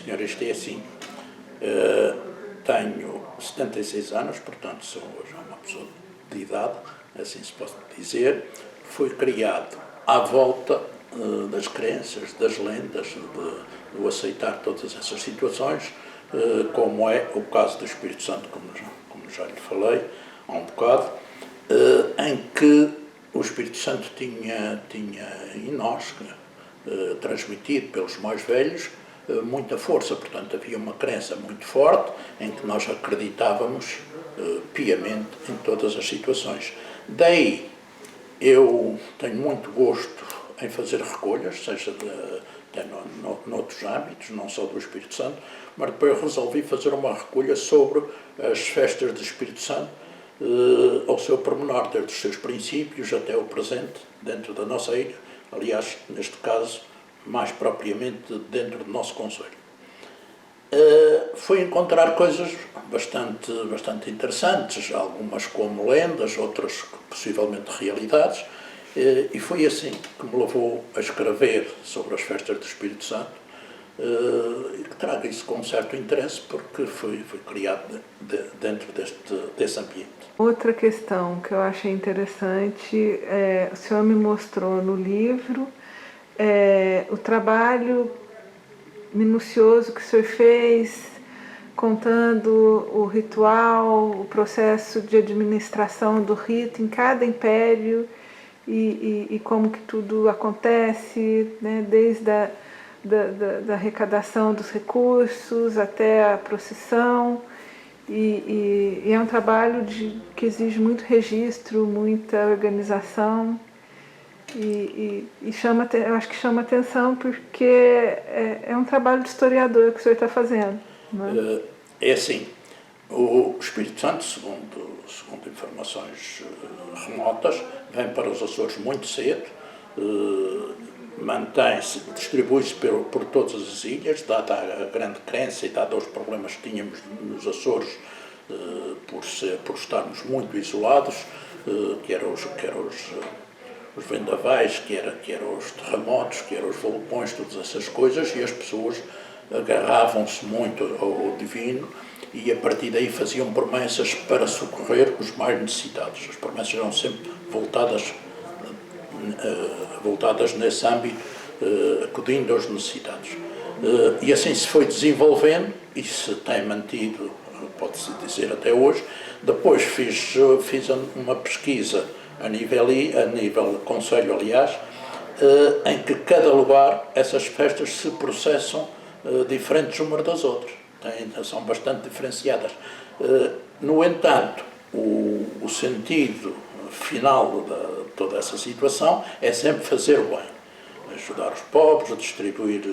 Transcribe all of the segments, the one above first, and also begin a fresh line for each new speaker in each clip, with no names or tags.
senhor, isto é assim. Tenho 76 anos, portanto sou já uma pessoa de idade, assim se pode dizer. Fui criado à volta das crenças, das lendas, de aceitar todas essas situações, como é o caso do Espírito Santo, como já lhe falei há um bocado, em que o Espírito Santo tinha em nós, transmitido pelos mais velhos, muita força. Portanto, havia uma crença muito forte em que nós acreditávamos piamente em todas as situações. Daí, eu tenho muito gosto em fazer recolhas, seja até noutros âmbitos, não só do Espírito Santo, mas depois resolvi fazer uma recolha sobre as festas do Espírito Santo, ao seu pormenor, desde os seus princípios até o presente, dentro da nossa ilha, aliás, neste caso, mais propriamente dentro do nosso concelho. Foi encontrar coisas bastante interessantes, algumas como lendas, outras possivelmente realidades, e foi assim que me levou a escrever sobre as festas do Espírito Santo, e que trago isso com um certo interesse, porque foi criado dentro desse ambiente.
Outra questão que eu achei interessante, o senhor me mostrou no livro o trabalho minucioso que o senhor fez, contando o ritual, o processo de administração do rito em cada império e como que tudo acontece, né, desde da arrecadação dos recursos até a procissão. E é um trabalho que exige muito registro, muita organização eu acho que chama atenção porque é um trabalho de historiador que o senhor está fazendo. Né?
É assim, o Espírito Santo, segundo informações remotas, vem para os Açores muito cedo, mantém-se, distribui-se por todas as ilhas, dada a grande crença e dada os problemas que tínhamos nos Açores, por estarmos muito isolados, que eram os vendavais, que eram os terremotos, que eram os vulcões, todas essas coisas, e as pessoas agarravam-se muito ao divino e a partir daí faziam promessas para socorrer os mais necessitados. As promessas eram sempre voltadas nesse âmbito, acudindo aos necessitados. E assim se foi desenvolvendo e se tem mantido, pode-se dizer, até hoje. Depois fiz uma pesquisa a nível concelho, aliás, em que cada lugar, essas festas se processam diferentes umas das outras, são bastante diferenciadas. No entanto, o sentido final de toda essa situação é sempre fazer o bem, ajudar os pobres, a distribuir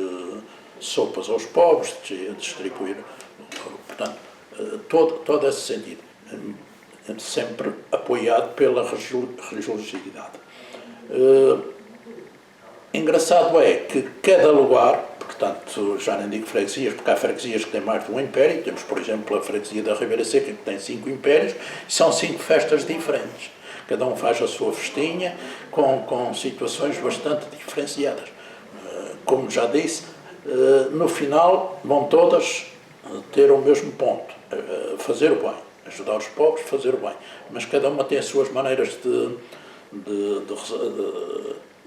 sopas aos pobres, a distribuir, portanto, todo esse sentido, sempre apoiado pela religiosidade. Engraçado é que cada lugar, portanto, já nem digo freguesias, porque há freguesias que têm mais de um império, temos, por exemplo, a freguesia da Ribeira Seca, que tem 5 impérios, e são 5 festas diferentes. Cada um faz a sua festinha, com situações bastante diferenciadas. Como já disse, no final vão todas ter o mesmo ponto, fazer o bem, ajudar os pobres, fazer o bem. Mas cada uma tem as suas maneiras de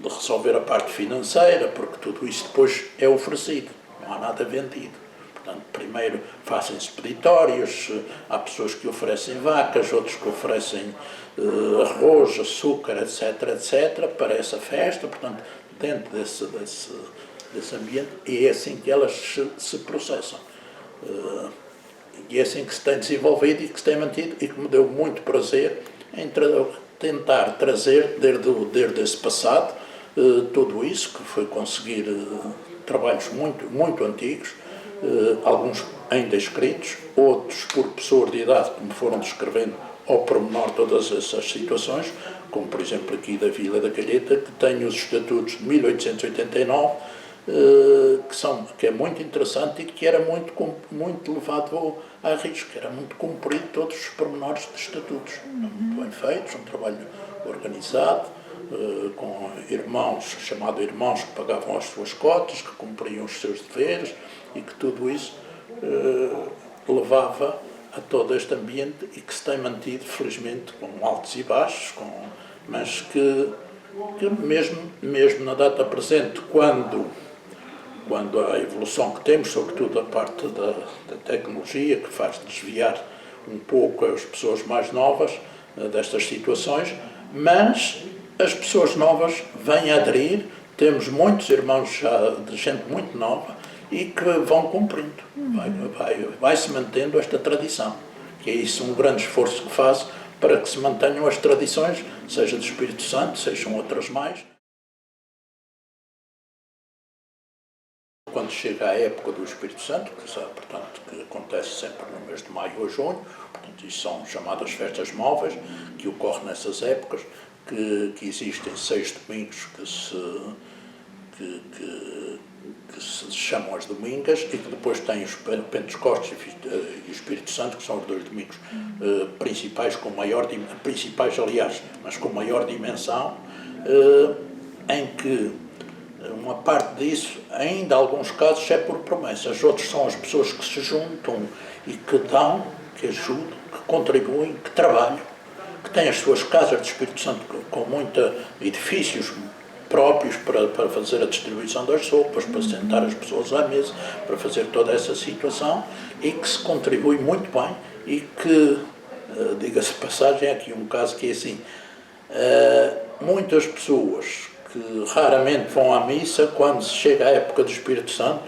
resolver a parte financeira, porque tudo isso depois é oferecido, não há nada vendido. Portanto, primeiro fazem-se peditórios, há pessoas que oferecem vacas, outros que oferecem arroz, açúcar, etc., para essa festa. Portanto, dentro desse ambiente, e é assim que elas se processam. E é assim que se tem desenvolvido e que se tem mantido, e que me deu muito prazer em tentar trazer, desde esse passado, tudo isso, que foi conseguir trabalhos muito antigos, alguns ainda escritos, outros por pessoas de idade que me foram descrevendo ao pormenor todas essas situações, como por exemplo aqui da Vila da Calheta, que tem os estatutos de 1889, que é muito interessante e que era muito levado a risco, era muito cumprido todos os pormenores de estatutos, muito bem feitos, um trabalho organizado, com irmãos, chamado irmãos, que pagavam as suas cotas, que cumpriam os seus deveres, e que tudo isso levava a todo este ambiente e que se tem mantido, felizmente, com altos e baixos, mas que mesmo na data presente, quando a evolução que temos, sobretudo a parte da tecnologia, que faz desviar um pouco as pessoas mais novas destas situações, mas as pessoas novas vêm aderir, temos muitos irmãos já de gente muito nova e que vão cumprindo, vai-se mantendo esta tradição, que é isso um grande esforço que faz para que se mantenham as tradições, seja do Espírito Santo, sejam outras mais. Quando chega a época do Espírito Santo, que acontece sempre no mês de maio ou junho, portanto, isso são chamadas festas móveis, que ocorrem nessas épocas, que existem 6 domingos que se chamam as domingas e que depois têm os Pentecostes e o Espírito Santo, que são os 2 domingos principais, mas com maior dimensão, em que uma parte disso, ainda em alguns casos, é por promessas. Outros são as pessoas que se juntam e que dão, que ajudam, que contribuem, que trabalham, que têm as suas casas de Espírito Santo com muitos edifícios próprios para fazer a distribuição das sopas, para sentar as pessoas à mesa, para fazer toda essa situação e que se contribui muito bem e que, diga-se de passagem, aqui um caso que é assim, muitas pessoas que raramente vão à missa, quando se chega à época do Espírito Santo,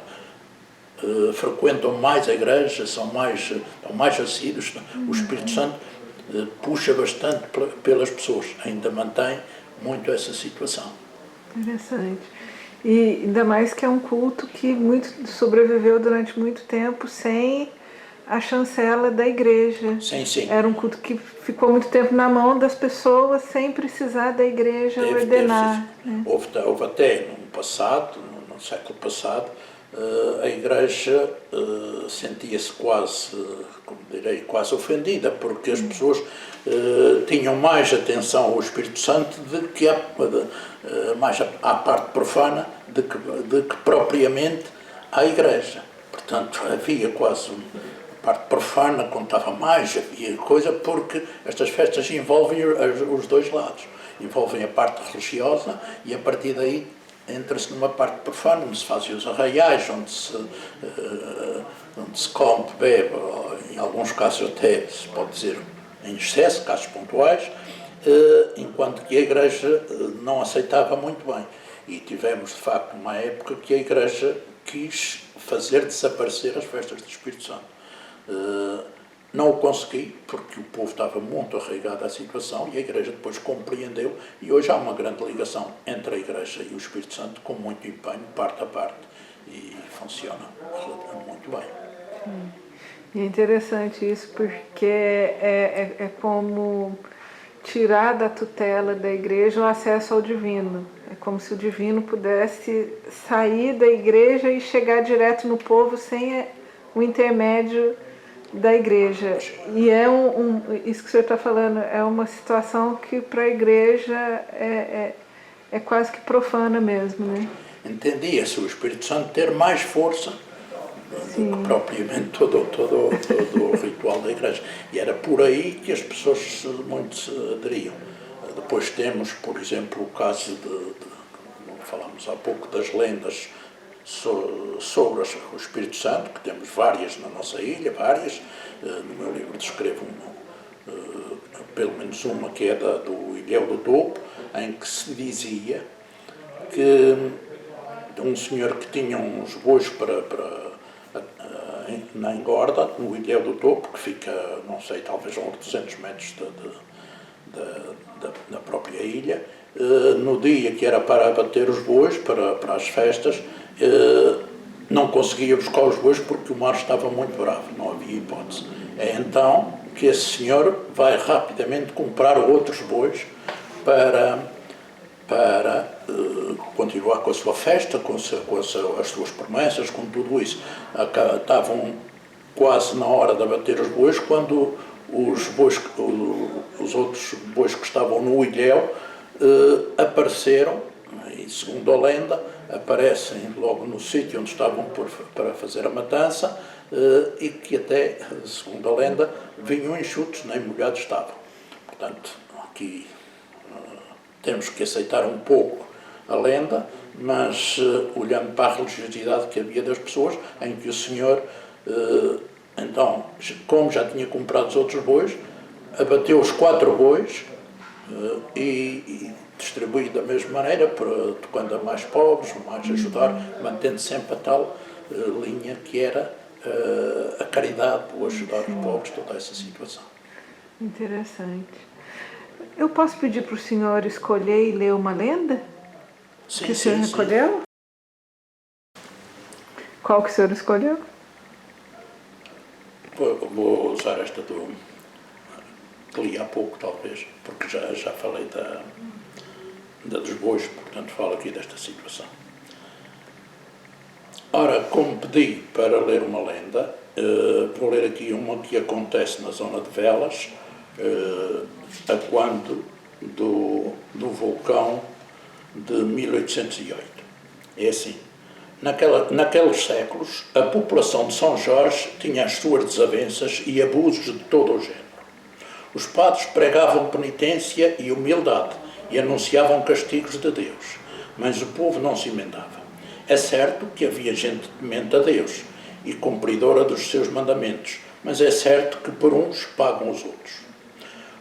frequentam mais a igreja, estão mais assíduos. O Espírito Santo puxa bastante pelas pessoas, ainda mantém muito essa situação.
Interessante. E ainda mais que é um culto que sobreviveu durante muito tempo sem a chancela da igreja.
Sim.
Era um culto que ficou muito tempo na mão das pessoas sem precisar da igreja ordenar. Né?
Houve até no século passado, a igreja sentia-se quase ofendida, porque as pessoas tinham mais atenção ao Espírito Santo mais à parte profana de que propriamente à igreja. Portanto, havia quase a parte profana contava mais, havia coisa, porque estas festas envolvem os dois lados. Envolvem a parte religiosa e a partir daí entra-se numa parte profana, onde se fazem os arraiais, onde se come, bebe, em alguns casos até se pode dizer em excesso, casos pontuais, enquanto que a Igreja não aceitava muito bem. E tivemos, de facto, uma época que a Igreja quis fazer desaparecer as festas do Espírito Santo. Não o consegui, porque o povo estava muito arraigado à situação e a Igreja depois compreendeu e hoje há uma grande ligação entre a Igreja e o Espírito Santo com muito empenho, parte a parte, e funciona muito bem.
E é interessante isso porque é como tirar da tutela da Igreja o acesso ao divino. É como se o divino pudesse sair da Igreja e chegar direto no povo sem o intermédio da igreja. E isso que o senhor está falando é uma situação que para a igreja é quase que profana mesmo, né? Entendia-se
o Espírito Santo ter mais força do que propriamente todo o ritual da igreja. E era por aí que as pessoas muito se aderiam. Depois temos, por exemplo, o caso como falámos há pouco, das lendas sobre o Espírito Santo, que temos várias na nossa ilha, várias. No meu livro descrevo pelo menos uma que é do Ilhéu do Topo, em que se dizia que um senhor que tinha uns bois na engorda, no Ilhéu do Topo, que fica, não sei, talvez a uns 200 metros da própria ilha, no dia que era para abater os bois, para as festas, não conseguia buscar os bois porque o mar estava muito bravo, não havia hipótese. É então que esse senhor vai rapidamente comprar outros bois para continuar com a sua festa, com as suas promessas, com tudo isso. Estavam quase na hora de abater os bois quando os outros bois que estavam no ilhéu apareceram, e segundo a lenda, aparecem logo no sítio onde estavam para fazer a matança e que até, segundo a lenda, vinham enxutos, nem molhados estavam. Portanto, aqui temos que aceitar um pouco a lenda, mas olhando para a religiosidade que havia das pessoas, em que o Senhor, então, como já tinha comprado os outros bois, abateu os 4 bois e distribuiu da mesma maneira, tocando a mais pobres, mais ajudar, mantendo sempre a tal linha que era a caridade, o ajudar os pobres, toda essa situação.
Interessante. Eu posso pedir para o senhor escolher e ler uma lenda?
Sim,
que o senhor escolheu? Qual que o senhor escolheu?
Vou usar esta que li há pouco, talvez, porque já falei da dos bois, portanto falo aqui desta situação. Ora, como pedi para ler uma lenda, vou ler aqui uma que acontece na zona de Velas, a quando do vulcão de 1808. É assim: naqueles séculos, a população de São Jorge tinha as suas desavenças e abusos de todo o género. Os padres pregavam penitência e humildade e anunciavam castigos de Deus, mas o povo não se emendava. É certo que havia gente temente a Deus e cumpridora dos seus mandamentos, mas é certo que por uns pagam os outros.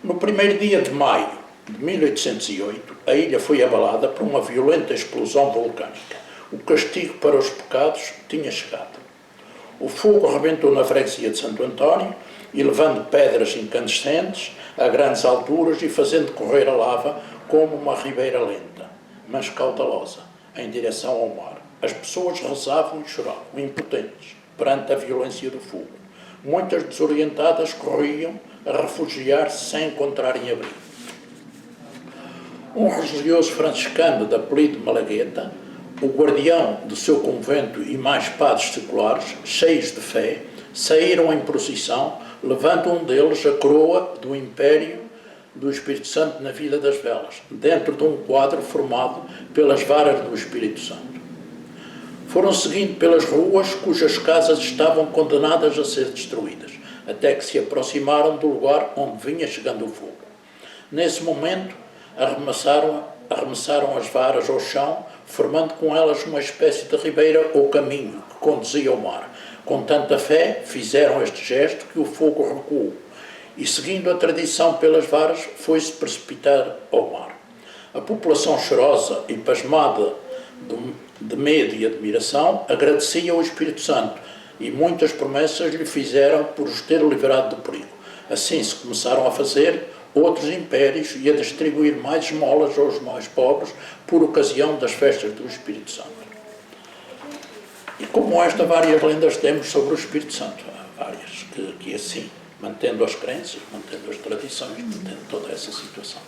No primeiro dia de maio de 1808, a ilha foi abalada por uma violenta explosão vulcânica. O castigo para os pecados tinha chegado. O fogo arrebentou na freguesia de Santo António e levando pedras incandescentes a grandes alturas e fazendo correr a lava como uma ribeira lenta, mas cautelosa, em direção ao mar. As pessoas rezavam e choravam, impotentes, perante a violência do fogo. Muitas desorientadas corriam a refugiar-se sem encontrarem abrigo. Um religioso franciscano de apelido Malagueta, o guardião do seu convento e mais padres seculares, cheios de fé, saíram em procissão, levando um deles a coroa do Império do Espírito Santo na Vila das Velas, dentro de um quadro formado pelas varas do Espírito Santo. Foram seguindo pelas ruas cujas casas estavam condenadas a ser destruídas, até que se aproximaram do lugar onde vinha chegando o fogo. Nesse momento, arremessaram as varas ao chão, formando com elas uma espécie de ribeira ou caminho que conduzia ao mar. Com tanta fé, fizeram este gesto que o fogo recuou e, seguindo a tradição pelas varas, foi-se precipitar ao mar. A população chorosa e pasmada de medo e admiração agradecia ao Espírito Santo e muitas promessas lhe fizeram por os ter livrado do perigo. Assim se começaram a fazer outros impérios e a distribuir mais esmolas aos mais pobres por ocasião das festas do Espírito Santo. E como esta, várias lendas temos sobre o Espírito Santo. Há várias que assim, mantendo as crenças, mantendo as tradições, mantendo toda essa situação.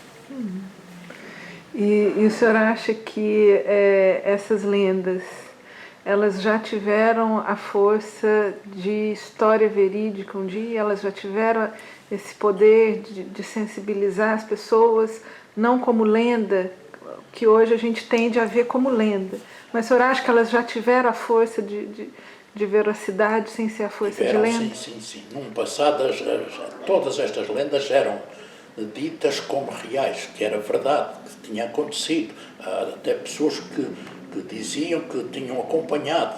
E o senhor acha que essas lendas, elas já tiveram a força de história verídica um dia? Elas já tiveram esse poder de sensibilizar as pessoas, não como lenda, que hoje a gente tende a ver como lenda. Mas o senhor acha que elas já tiveram a força de veracidade sem ser a força de lenda?
Sim. Num passado, todas estas lendas eram ditas como reais, que era verdade, que tinha acontecido. Há até pessoas que diziam que tinham acompanhado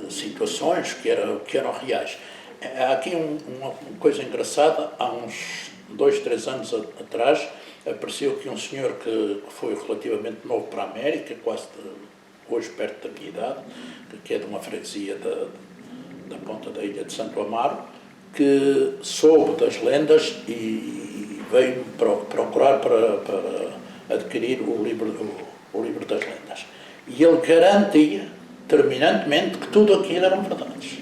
situações que eram reais. Há aqui uma coisa engraçada. Há uns 2, 3 anos atrás, apareceu aqui um senhor que foi relativamente novo para a América, hoje perto da minha idade, que é de uma freguesia da ponta da ilha de Santo Amaro, que soube das lendas e veio procurar para adquirir o livro das lendas. E ele garantia terminantemente que tudo aquilo eram verdades.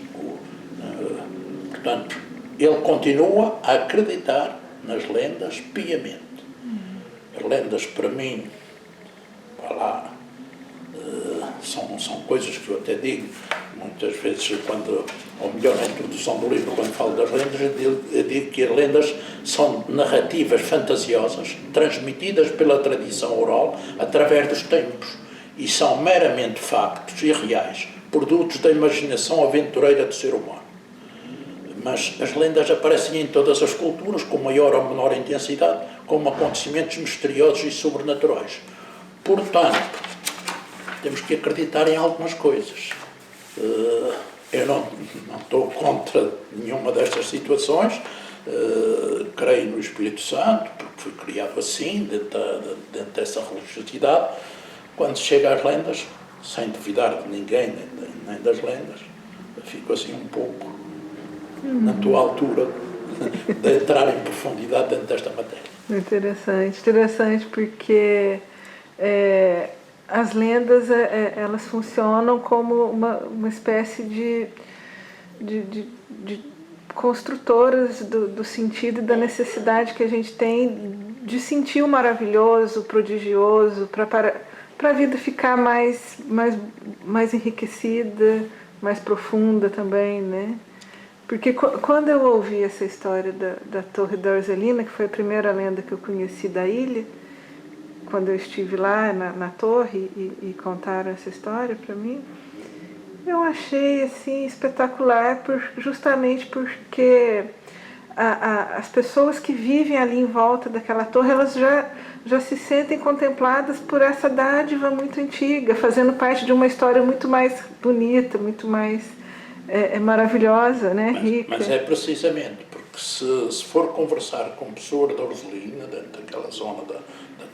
Portanto, ele continua a acreditar nas lendas piamente. As lendas, para mim, são coisas que eu até digo muitas vezes, ou melhor, na introdução do livro, quando falo das lendas, eu digo que as lendas são narrativas fantasiosas transmitidas pela tradição oral através dos tempos e são meramente factos irreais, produtos da imaginação aventureira do ser humano. Mas as lendas aparecem em todas as culturas, com maior ou menor intensidade, como acontecimentos misteriosos e sobrenaturais. Portanto, temos que acreditar em algumas coisas. Eu não estou contra nenhuma destas situações, creio no Espírito Santo, porque fui criado assim, dentro dessa religiosidade. Quando chega às lendas, sem duvidar de ninguém, nem das lendas, fico assim um pouco na tua altura de entrar em profundidade dentro desta matéria.
Interessante porque as lendas elas funcionam como uma espécie de construtoras do sentido e da necessidade que a gente tem de sentir o maravilhoso, o prodigioso, para a vida ficar mais enriquecida, mais profunda também, né? Porque quando eu ouvi essa história da Torre da Orzelina, que foi a primeira lenda que eu conheci da ilha, quando eu estive lá na torre e contaram essa história para mim, eu achei assim espetacular, justamente porque as pessoas que vivem ali em volta daquela torre, elas já se sentem contempladas por essa dádiva muito antiga, fazendo parte de uma história muito mais bonita, muito mais maravilhosa, né? Rica.
Mas é precisamente porque se for conversar com pessoas da Orzelina, dentro daquela zona da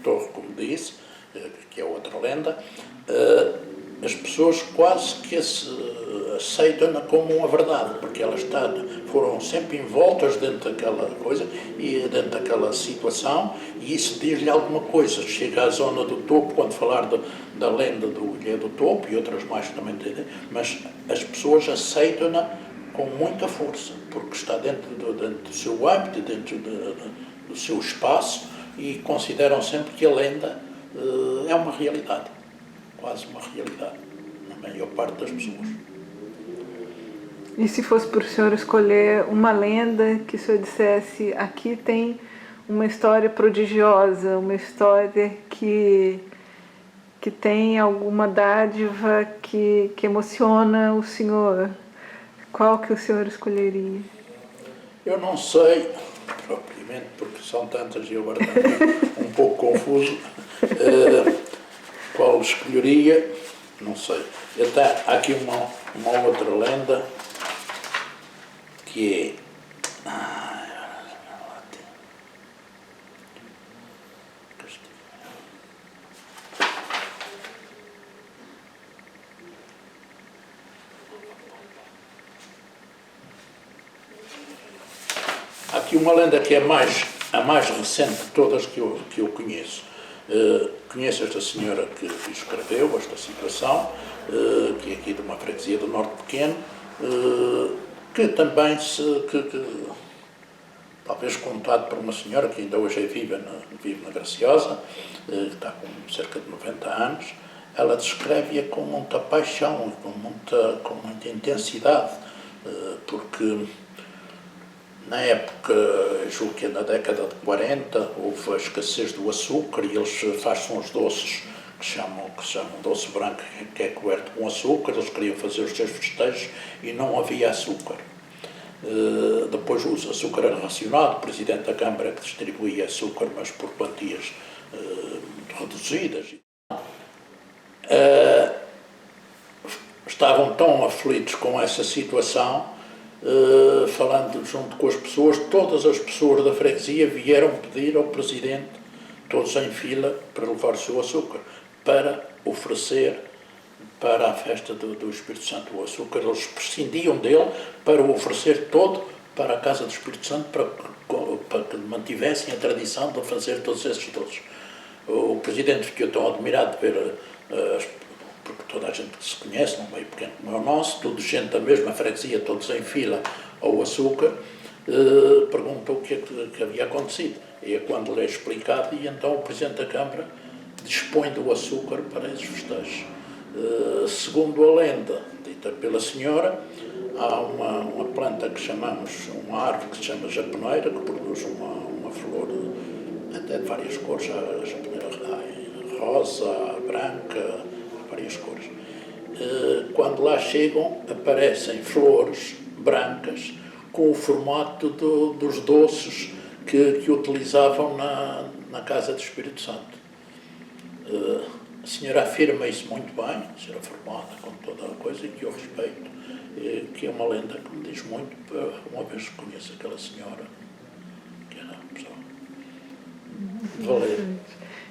torre, como disse, que é outra lenda, as pessoas quase que aceitam-na como uma verdade, porque elas foram sempre envoltas dentro daquela coisa e dentro daquela situação, e isso diz-lhe alguma coisa. Chega à zona do topo, quando falar da lenda do Ilha do Topo e outras mais também tem, mas as pessoas aceitam-na com muita força, porque está dentro do seu hábito, dentro do seu espaço, e consideram sempre que a lenda é uma realidade, quase uma realidade, na maior parte das pessoas.
E se fosse para o senhor escolher uma lenda que o senhor dissesse, aqui tem uma história prodigiosa, uma história que tem alguma dádiva que emociona o senhor, qual que o senhor escolheria?
Eu não sei, propriamente, porque são tantas e eu agora estou um pouco confuso, qual escolheria, não sei. Até há aqui uma outra lenda, que é... Há aqui uma lenda que é a mais recente de todas que eu conheço. Conheço esta senhora que escreveu esta situação, que é aqui de uma freguesia do Norte Pequeno, que também talvez contado por uma senhora que ainda hoje vive na Graciosa, que está com cerca de 90 anos. Ela descreve-a com muita paixão, com muita intensidade, porque na época, julgo que na década de 40, houve a escassez do açúcar e eles fazem uns doces que chamam doce branco, que é coberto com açúcar. Eles queriam fazer os seus festejos e não havia açúcar. Depois o açúcar era racionado, o Presidente da Câmara que distribuía açúcar, mas por quantias muito reduzidas. Estavam tão aflitos com essa situação, falando junto com as pessoas, todas as pessoas da freguesia vieram pedir ao Presidente, todos em fila, para levar o seu açúcar, para oferecer para a festa do Espírito Santo. O açúcar, eles prescindiam dele para o oferecer todo para a Casa do Espírito Santo, para que mantivessem a tradição de fazer todos esses doces. O Presidente ficou tão admirado de ver, porque toda a gente se conhece, num meio pequeno como é o nosso, toda gente da mesma freguesia, todos em fila ao açúcar, perguntou o que é que havia acontecido. E é quando lhe é explicado, e então o Presidente da Câmara dispõe do açúcar para esses festejos. Segundo a lenda dita pela senhora, há uma planta que chamamos, uma árvore que se chama japoneira, que produz uma flor até de várias cores, a japoneira rosa, a branca, várias cores. Quando lá chegam, aparecem flores brancas com o formato dos doces que utilizavam na Casa do Espírito Santo. A senhora afirma isso muito bem, a senhora formada com toda a coisa e que eu respeito, que é uma lenda que me diz muito, uma vez que conheço aquela senhora, que era uma pessoa de valer.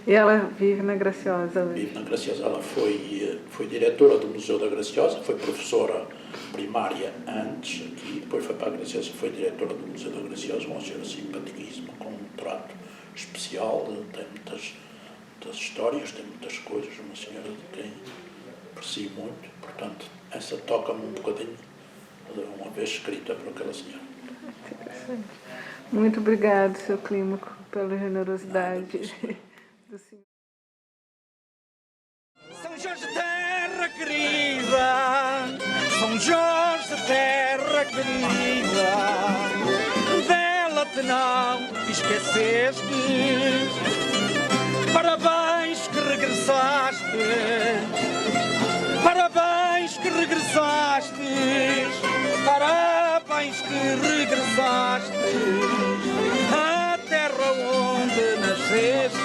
E ela vive na Graciosa hoje?
Vive na Graciosa. Ela foi diretora do Museu da Graciosa, foi professora primária antes aqui, depois foi para a Graciosa, foi diretora do Museu da Graciosa, uma senhora simpaticíssima, com um trato especial, tem muitas histórias, tem muitas coisas, uma senhora de quem aprecio muito, portanto, essa toca-me um bocadinho, uma vez escrita por aquela senhora.
Interessante. Muito obrigado, Sr. Clímaco, pela generosidade do senhor.
São Jorge, terra querida, São Jorge, terra querida, dela te não esqueceste. Parabéns que regressaste, parabéns que regressaste, parabéns que regressaste à terra onde nasceste.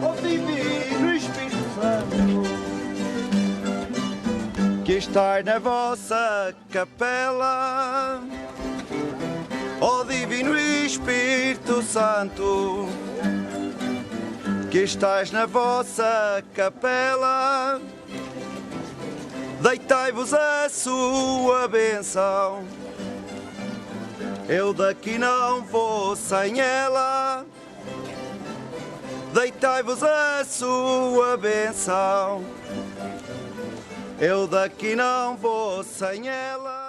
Ó Divino Espírito Santo, que estás na vossa capela. Ó Divino Espírito Santo, que estás na vossa capela, deitai-vos a sua bênção, eu daqui não vou sem ela. Deitai-vos a sua bênção, eu daqui não vou sem ela.